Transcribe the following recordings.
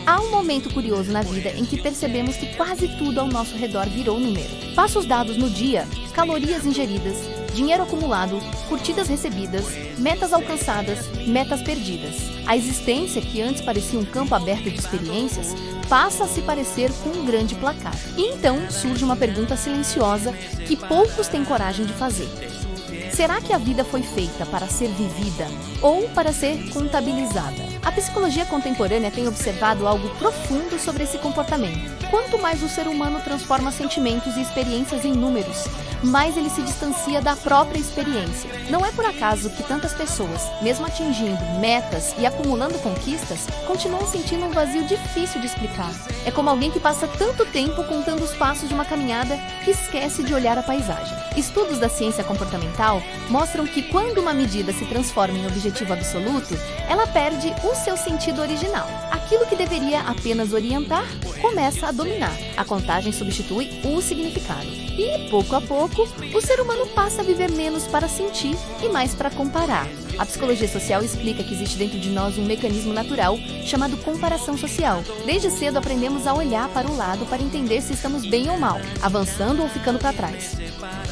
Há um momento curioso na vida em que percebemos que quase tudo ao nosso redor virou número. Passos dados no dia, calorias ingeridas, dinheiro acumulado, curtidas recebidas, metas alcançadas, metas perdidas. A existência, que antes parecia um campo aberto de experiências, passa a se parecer com um grande placar. E então surge uma pergunta silenciosa que poucos têm coragem de fazer. Será que a vida foi feita para ser vivida ou para ser contabilizada? A psicologia contemporânea tem observado algo profundo sobre esse comportamento. Quanto mais o ser humano transforma sentimentos e experiências em números, mais ele se distancia da própria experiência. Não é por acaso que tantas pessoas, mesmo atingindo metas e acumulando conquistas, continuam sentindo um vazio difícil de explicar. É como alguém que passa tanto tempo contando os passos de uma caminhada que esquece de olhar a paisagem. Estudos da ciência comportamental mostram que quando uma medida se transforma em objetivo absoluto, ela perde o seu sentido original. Aquilo que deveria apenas orientar começa a dominar. A contagem substitui o significado. E, pouco a pouco, o ser humano passa a viver menos para sentir e mais para comparar. A psicologia social explica que existe dentro de nós um mecanismo natural chamado comparação social. Desde cedo aprendemos a olhar para o lado para entender se estamos bem ou mal, avançando ou ficando para trás.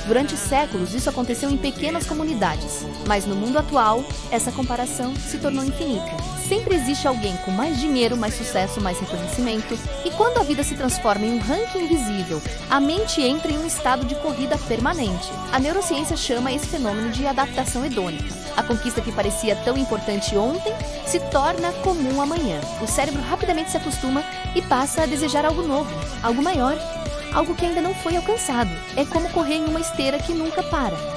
Durante séculos, isso aconteceu em pequenas comunidades, mas no mundo atual, essa comparação se tornou infinita. Sempre existe alguém com mais dinheiro, mais sucesso, mais reconhecimento, e quando a vida se transforma em um ranking invisível, a mente entra em um estado de corrida permanente. A neurociência chama esse fenômeno de adaptação hedônica. A conquista que parecia tão importante ontem se torna comum amanhã. O cérebro rapidamente se acostuma e passa a desejar algo novo, algo maior, algo que ainda não foi alcançado. É como correr em uma esteira que nunca para.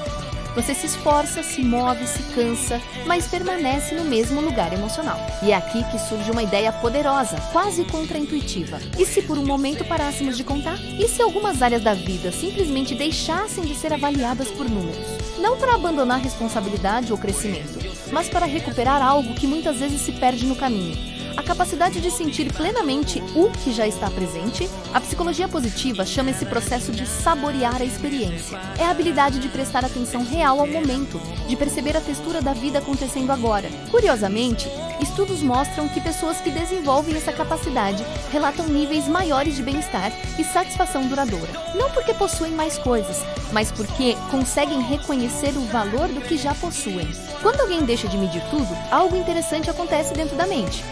Você se esforça, se move, se cansa, mas permanece no mesmo lugar emocional. E é aqui que surge uma ideia poderosa, quase contraintuitiva. E se por um momento parássemos de contar? E se algumas áreas da vida simplesmente deixassem de ser avaliadas por números? Não para abandonar responsabilidade ou crescimento, mas para recuperar algo que muitas vezes se perde no caminho. A capacidade de sentir plenamente o que já está presente. A psicologia positiva chama esse processo de saborear a experiência. É a habilidade de prestar atenção real ao momento, de perceber a textura da vida acontecendo agora. Curiosamente, estudos mostram que pessoas que desenvolvem essa capacidade relatam níveis maiores de bem-estar e satisfação duradoura. Não porque possuem mais coisas, mas porque conseguem reconhecer o valor do que já possuem. Quando alguém deixa de medir tudo, algo interessante acontece dentro da mente.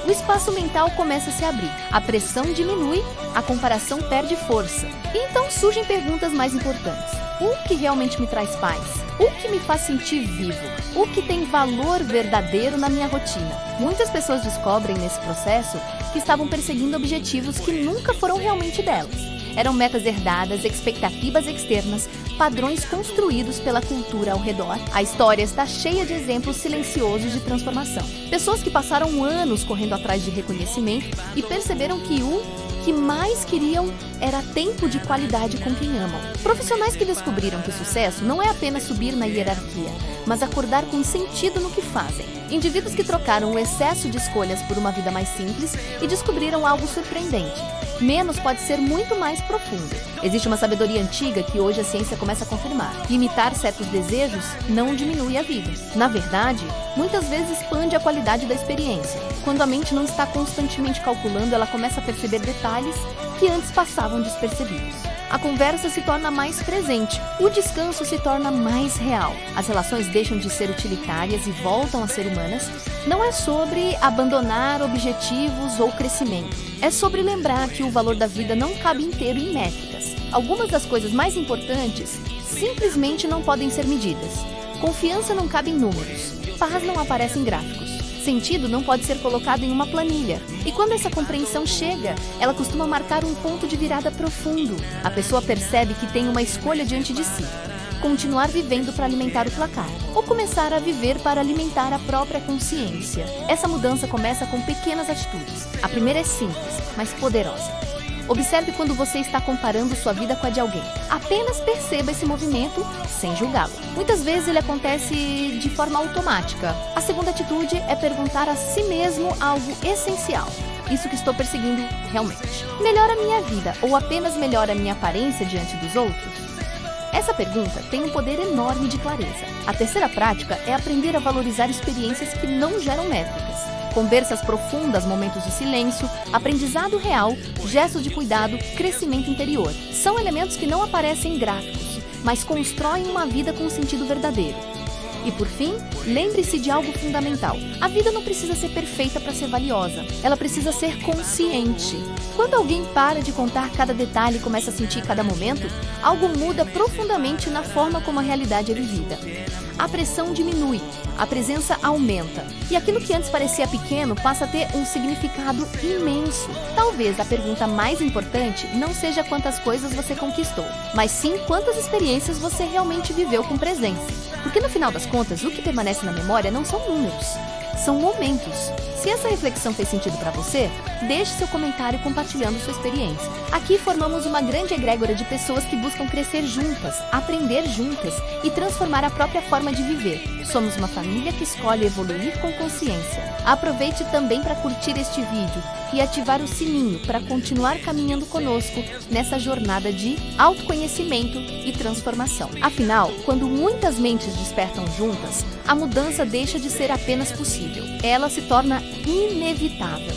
O espaço mental começa a se abrir, a pressão diminui, a comparação perde força. E então surgem perguntas mais importantes. O que realmente me traz paz? O que me faz sentir vivo? O que tem valor verdadeiro na minha rotina? Muitas pessoas descobrem nesse processo que estavam perseguindo objetivos que nunca foram realmente delas. Eram metas herdadas, expectativas externas, padrões construídos pela cultura ao redor. A história está cheia de exemplos silenciosos de transformação. Pessoas que passaram anos correndo atrás de reconhecimento e perceberam que o que mais queriam era tempo de qualidade com quem amam. Profissionais que descobriram que o sucesso não é apenas subir na hierarquia, mas acordar com sentido no que fazem. Indivíduos que trocaram o excesso de escolhas por uma vida mais simples e descobriram algo surpreendente. Menos pode ser muito mais profundo. Existe uma sabedoria antiga que hoje a ciência começa a confirmar. Limitar certos desejos não diminui a vida. Na verdade, muitas vezes expande a qualidade da experiência. Quando a mente não está constantemente calculando, ela começa a perceber detalhes que antes passavam despercebidos. A conversa se torna mais presente, o descanso se torna mais real. As relações deixam de ser utilitárias e voltam a ser humanas. Não é sobre abandonar objetivos ou crescimento. É sobre lembrar que o valor da vida não cabe inteiro em métricas. Algumas das coisas mais importantes simplesmente não podem ser medidas. Confiança não cabe em números. Paz não aparece em gráficos. Sentido não pode ser colocado em uma planilha. E quando essa compreensão chega, ela costuma marcar um ponto de virada profundo. A pessoa percebe que tem uma escolha diante de si. Continuar vivendo para alimentar o placar, ou começar a viver para alimentar a própria consciência. Essa mudança começa com pequenas atitudes. A primeira é simples, mas poderosa. Observe quando você está comparando sua vida com a de alguém. Apenas perceba esse movimento sem julgá-lo. Muitas vezes ele acontece de forma automática. A segunda atitude é perguntar a si mesmo algo essencial. Isso que estou perseguindo realmente melhora a minha vida ou apenas melhora a minha aparência diante dos outros? Essa pergunta tem um poder enorme de clareza. A terceira prática é aprender a valorizar experiências que não geram métricas. Conversas profundas, momentos de silêncio, aprendizado real, gestos de cuidado, crescimento interior. São elementos que não aparecem em gráficos, mas constroem uma vida com um sentido verdadeiro. E por fim, lembre-se de algo fundamental. A vida não precisa ser perfeita para ser valiosa. Ela precisa ser consciente. Quando alguém para de contar cada detalhe e começa a sentir cada momento, algo muda profundamente na forma como a realidade é vivida. A pressão diminui, a presença aumenta, e aquilo que antes parecia pequeno passa a ter um significado imenso. Talvez a pergunta mais importante não seja quantas coisas você conquistou, mas sim quantas experiências você realmente viveu com presença. Porque no final das contas, o que permanece na memória não são números, são momentos. Se essa reflexão fez sentido para você, deixe seu comentário compartilhando sua experiência. Aqui formamos uma grande egrégora de pessoas que buscam crescer juntas, aprender juntas e transformar a própria forma de viver. Somos uma família que escolhe evoluir com consciência. Aproveite também para curtir este vídeo e ativar o sininho para continuar caminhando conosco nessa jornada de autoconhecimento e transformação. Afinal, quando muitas mentes despertam juntas, a mudança deixa de ser apenas possível. Ela se torna inevitável.